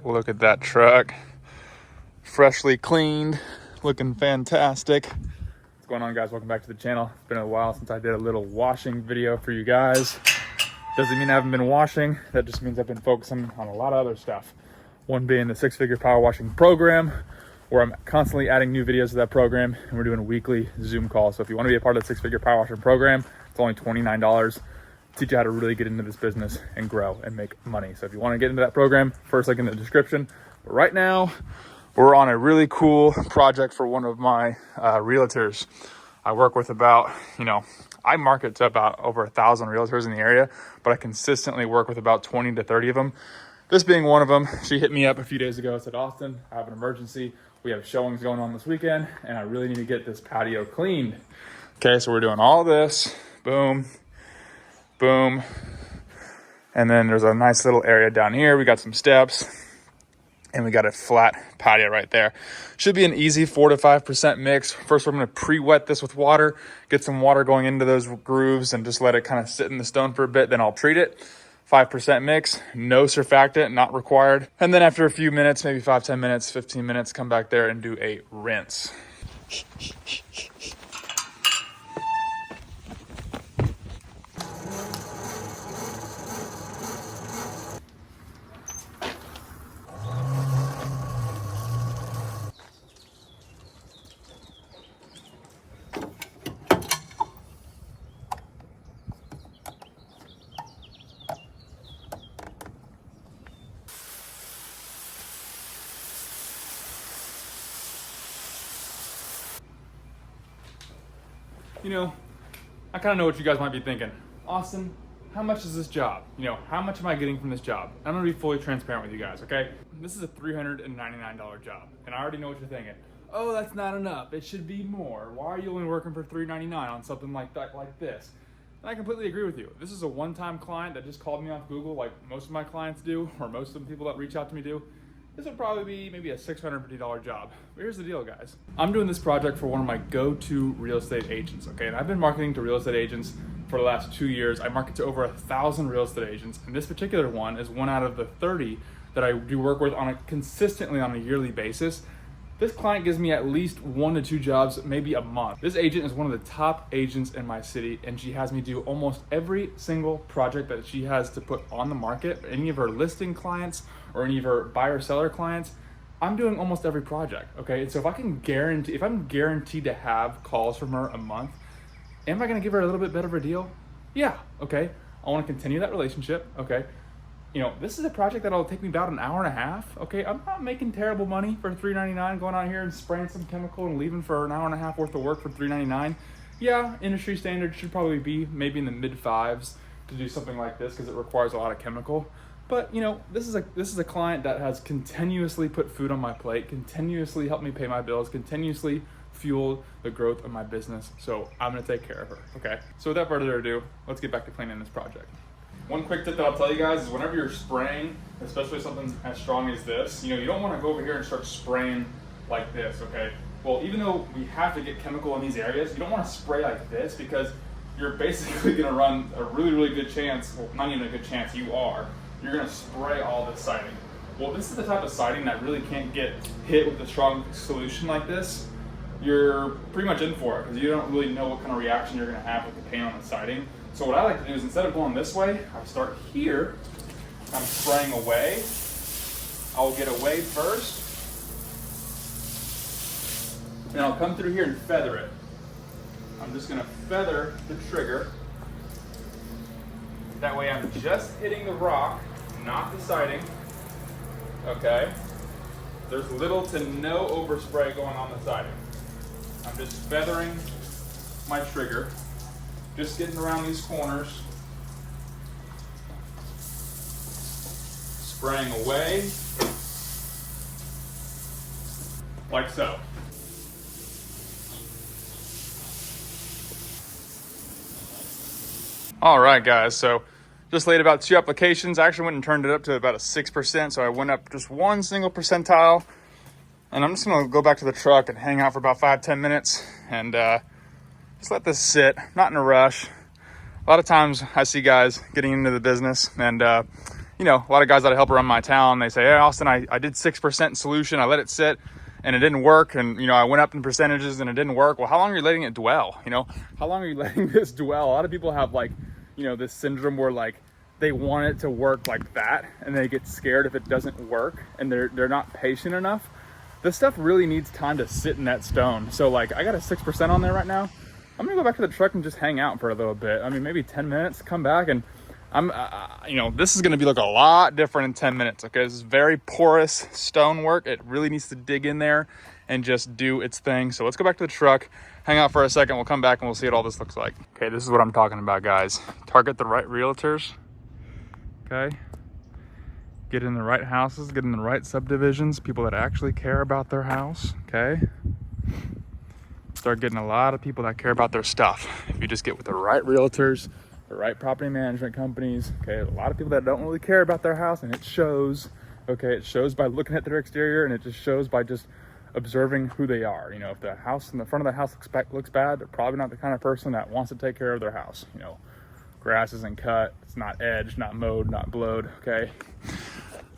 Look at that truck. Freshly cleaned, looking fantastic. What's going on, guys? Welcome back to the channel. It's been a while since I did a little washing video for you guys. Doesn't mean I haven't been washing. That just means I've been focusing on a lot of other stuff. One being the 6-figure power washing program, where I'm constantly adding new videos to that program, and we're doing a weekly Zoom call. So if you want to be a part of the 6-figure power washing program, it's only $29. Teach you how to really get into this business and grow and make money. So if you want to get into that program, first link in the description. But right now, we're on a really cool project for one of my realtors. I work with about, I market to about over 1,000 realtors in the area, but I consistently work with about 20 to 30 of them. This being one of them. She hit me up a few days ago, said, Austin, I have an emergency. We have showings going on this weekend, and I really need to get this patio cleaned. Okay, so we're doing all this, boom, boom. And then there's a nice little area down here. We got some steps and we got a flat patio right there. Should be an easy 4 to 5% mix. First, we're gonna pre-wet this with water, get some water going into those grooves and just let it kind of sit in the stone for a bit. Then I'll treat it. 5% mix, no surfactant, not required. And then after a few minutes, maybe 5, 10 minutes, 15 minutes, come back there and do a rinse. I kind of know what you guys might be thinking. Austin, how much is this job? How much am I getting from this job? I'm gonna be fully transparent with you guys, okay? This is a $399 job, and I already know what you're thinking. Oh, that's not enough. It should be more. Why are you only working for $399 on something like that, like this? And I completely agree with you. This is a one-time client that just called me off Google, like most of my clients do, or most of the people that reach out to me do. This would probably be maybe a $650 job. But here's the deal, guys. I'm doing this project for one of my go-to real estate agents, okay? And I've been marketing to real estate agents for the last 2 years. I market to over 1,000 real estate agents, and this particular one is one out of the 30 that I do work with consistently on a yearly basis. This client gives me at least 1 to 2 jobs, maybe a month. This agent is one of the top agents in my city, and she has me do almost every single project that she has to put on the market. Any of her listing clients or any of her buyer seller clients, I'm doing almost every project, okay? And so if I'm guaranteed to have calls from her a month, am I gonna give her a little bit better of a deal? Yeah, okay. I wanna continue that relationship, okay? This is a project that'll take me about an hour and a half, okay? I'm not making terrible money for $399, going out here and spraying some chemical and leaving for an hour and a half worth of work for $399. Yeah, industry standard should probably be maybe in the mid-5s to do something like this because it requires a lot of chemical. But this is a client that has continuously put food on my plate, continuously helped me pay my bills, continuously fueled the growth of my business. So I'm gonna take care of her, okay? So without further ado, let's get back to cleaning this project. One quick tip that I'll tell you guys is whenever you're spraying, especially something as strong as this, you don't want to go over here and start spraying like this, okay? Well, even though we have to get chemical in these areas, you don't want to spray like this because you're basically going to run a really, really good chance, well, not even a good chance, you're going to spray all this siding. Well, this is the type of siding that really can't get hit with a strong solution like this. You're pretty much in for it because you don't really know what kind of reaction you're going to have with the paint on the siding. So what I like to do is instead of going this way, I start here. I'm spraying away. I'll get away first. And I'll come through here and feather it. I'm just gonna feather the trigger. That way I'm just hitting the rock, not the siding. Okay? There's little to no overspray going on the siding. I'm just feathering my trigger. Just getting around these corners, spraying away, like so. All right, guys, so just laid about 2 applications. I actually went and turned it up to about a 6%, so I went up just 1 single percentile, and I'm just gonna go back to the truck and hang out for about 5-10 minutes, and just let this sit, not in a rush. A lot of times I see guys getting into the business and you know, a lot of guys that I help around my town, they say, hey, Austin, I did 6% solution. I let it sit and it didn't work. And, you know, I went up in percentages and it didn't work. Well, how long are you letting it dwell? You know, how long are you letting this dwell? A lot of people have like, you know, this syndrome where like they want it to work like that and they get scared if it doesn't work and they're not patient enough. This stuff really needs time to sit in that stone. So like I got a 6% on there right now. I'm gonna go back to the truck and just hang out for a little bit. I mean, maybe 10 minutes, come back, and you know, this is gonna be like a lot different in 10 minutes, okay? This is very porous stone work. It really needs to dig in there and just do its thing. So let's go back to the truck, hang out for a second, we'll come back and we'll see what all this looks like. Okay, this is what I'm talking about, guys. Target the right realtors, okay? Get in the right houses, get in the right subdivisions, people that actually care about their house, okay? Start getting a lot of people that care about their stuff. If you just get with the right realtors, the right property management companies, okay, a lot of people that don't really care about their house, and it shows, okay? It shows by looking at their exterior, and it just shows by just observing who they are. You know, if the house in the front of the house looks bad, they're probably not the kind of person that wants to take care of their house. You know, grass isn't cut, it's not edged, not mowed, not blowed, okay?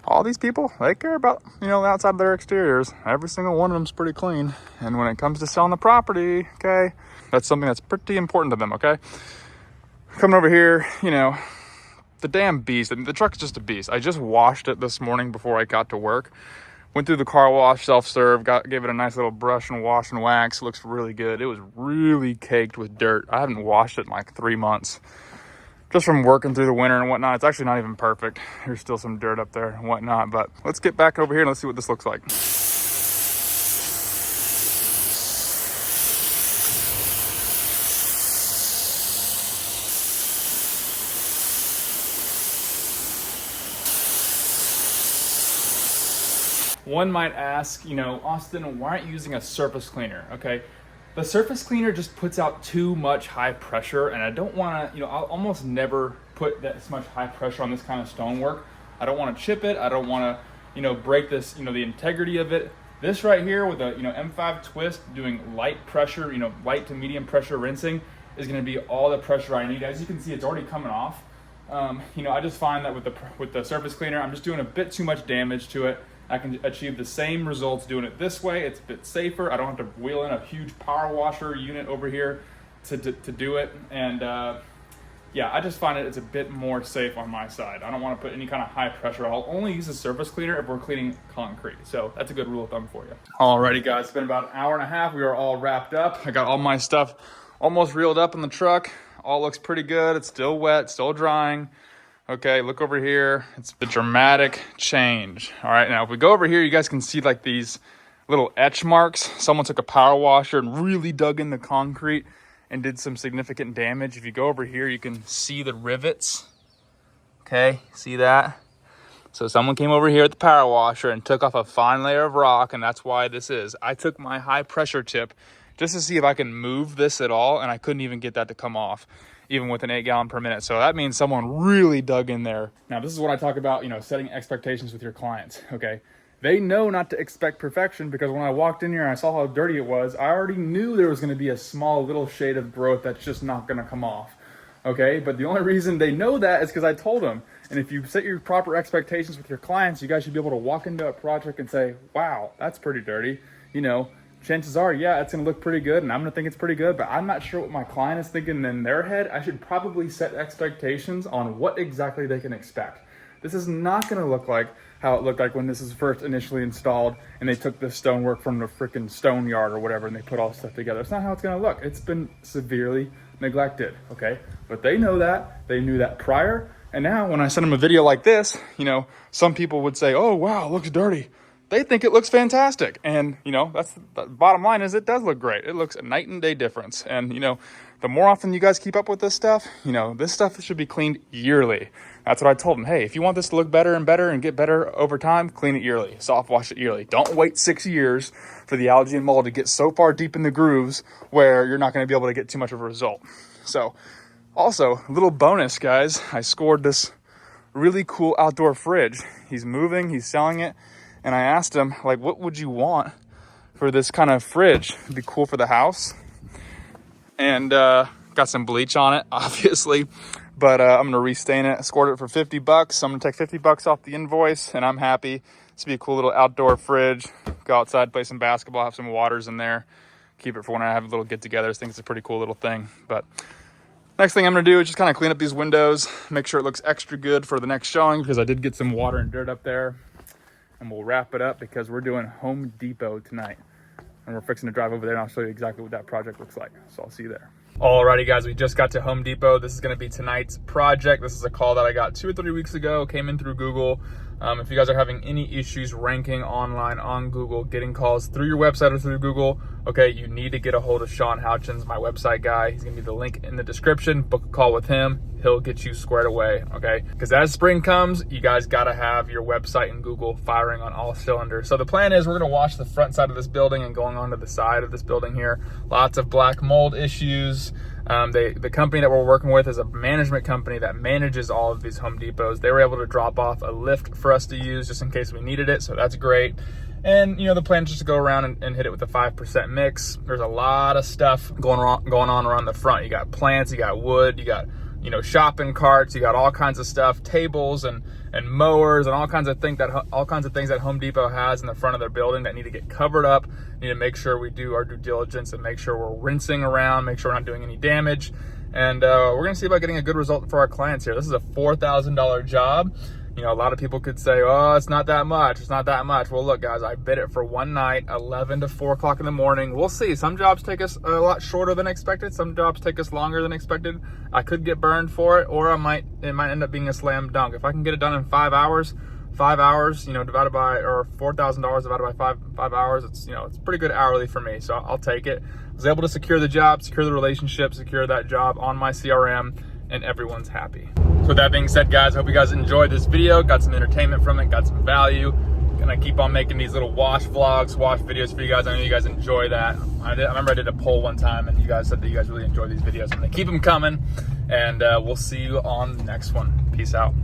All these people, they care about, you know, the outside of their exteriors. Every single one of them's pretty clean. And when it comes to selling the property, okay, that's something that's pretty important to them, okay? Coming over here, you know, the damn beast. I mean, the truck's just a beast. I just washed it this morning before I got to work. Went through the car wash, self-serve, gave it a nice little brush and wash and wax. It looks really good. It was really caked with dirt. I haven't washed it in like 3 months. Just from working through the winter and whatnot. It's actually not even perfect. There's still some dirt up there and whatnot, but let's get back over here and let's see what this looks like. One might ask, you know, Austin, why aren't you using a surface cleaner? Okay. The surface cleaner just puts out too much high pressure, and I don't want to, you know, I'll almost never put this much high pressure on this kind of stonework. I don't want to chip it. I don't want to, you know, break this, you know, the integrity of it. This right here with a, you know, M5 twist doing light pressure, you know, light to medium pressure rinsing is going to be all the pressure I need. As you can see, it's already coming off. You know, I just find that with the surface cleaner, I'm just doing a bit too much damage to it. I can achieve the same results doing it this way. It's a bit safer. I don't have to wheel in a huge power washer unit over here to do it. And yeah, I just find it's a bit more safe on my side. I don't want to put any kind of high pressure. I'll only use a surface cleaner if we're cleaning concrete. So that's a good rule of thumb for you. Alrighty guys, it's been about an hour and a half. We are all wrapped up. I got all my stuff almost reeled up in the truck. All looks pretty good. It's still wet, still drying. Okay, look over here. It's a dramatic change. All right, now if we go over here, you guys can see like these little etch marks. Someone took a power washer and really dug in the concrete and did some significant damage. If you go over here, you can see the rivets. Okay, see that? So someone came over here with the power washer and took off a fine layer of rock, and that's why this is. I took my high pressure tip just to see if I can move this at all, and I couldn't even get that to come off, even with an 8 gallon per minute. So that means someone really dug in there. Now, this is what I talk about, you know, setting expectations with your clients, okay? They know not to expect perfection, because when I walked in here and I saw how dirty it was, I already knew there was gonna be a small little shade of growth that's just not gonna come off, okay? But the only reason they know that is because I told them. And if you set your proper expectations with your clients, you guys should be able to walk into a project and say, wow, that's pretty dirty, you know? Chances are, yeah, it's going to look pretty good, and I'm going to think it's pretty good, but I'm not sure what my client is thinking in their head. I should probably set expectations on what exactly they can expect. This is not going to look like how it looked like when this was first initially installed and they took the stonework from the freaking stone yard or whatever and they put all this stuff together. It's not how it's going to look. It's been severely neglected, okay? But they know that. They knew that prior, and now when I send them a video like this, you know, some people would say, oh, wow, it looks dirty. They think it looks fantastic. And, you know, that's the bottom line is it does look great. It looks a night and day difference. And, you know, the more often you guys keep up with this stuff, you know, this stuff should be cleaned yearly. That's what I told them. Hey, if you want this to look better and better and get better over time, clean it yearly. Soft wash it yearly. Don't wait 6 years for the algae and mold to get so far deep in the grooves where you're not going to be able to get too much of a result. So also, little bonus, guys, I scored this really cool outdoor fridge. He's moving, he's selling it. And I asked him, like, what would you want for this kind of fridge? It'd be cool for the house. And got some bleach on it, obviously. but I'm gonna restain it. I scored it for 50 bucks. So I'm gonna take 50 bucks off the invoice and I'm happy. This will be a cool little outdoor fridge. Go outside, play some basketball, have some waters in there. Keep it for when I have little get-togethers. I think it's a pretty cool little thing. But next thing I'm gonna do is just kind of clean up these windows, make sure it looks extra good for the next showing, because I did get some water and dirt up there. And we'll wrap it up because we're doing Home Depot tonight. And we're fixing to drive over there and I'll show you exactly what that project looks like. So I'll see you there. Alrighty guys, we just got to Home Depot. This is gonna be tonight's project. This is a call that I got 2 or 3 weeks ago, came in through Google. If you guys are having any issues ranking online on Google, getting calls through your website or through Google, okay, you need to get a hold of Sean Houchins, my website guy. He's gonna be the link in the description. Book a call with him. He'll get you squared away, okay? Because as spring comes, you guys gotta have your website and Google firing on all cylinders. So the plan is we're gonna wash the front side of this building and going on to the side of this building here. Lots of black mold issues. The company that we're working with is a management company that manages all of these Home Depots. They were able to drop off a lift for us to use just in case we needed it, so that's great. And, you know, the plan is just to go around and hit it with a 5% mix. There's a lot of stuff going on around the front. You got plants, you got wood, you got, you know, shopping carts, you got all kinds of stuff, tables and mowers and all kinds of things that Home Depot has in the front of their building that need to get covered up. Need to make sure we do our due diligence and make sure we're rinsing around, make sure we're not doing any damage. And we're gonna see about getting a good result for our clients here. This is a $4,000 job. You know, a lot of people could say, oh, it's not that much. It's not that much. Well, look, guys, I bid it for one night, 11 to 4 o'clock in the morning. We'll see. Some jobs take us a lot shorter than expected. Some jobs take us longer than expected. I could get burned for it, or it might end up being a slam dunk. If I can get it done in 5 hours, you know, divided by, or $4,000 divided by five hours, it's, you know, it's pretty good hourly for me. So I'll take it. I was able to secure the job, secure the relationship, secure that job on my CRM, and everyone's happy. So with that being said, guys, I hope you guys enjoyed this video, got some entertainment from it, got some value. Gonna keep on making these little wash vlogs, wash videos for you guys. I know you guys enjoy that. I remember I did a poll one time and you guys said that you guys really enjoy these videos. I'm gonna keep them coming, and we'll see you on the next one. Peace out.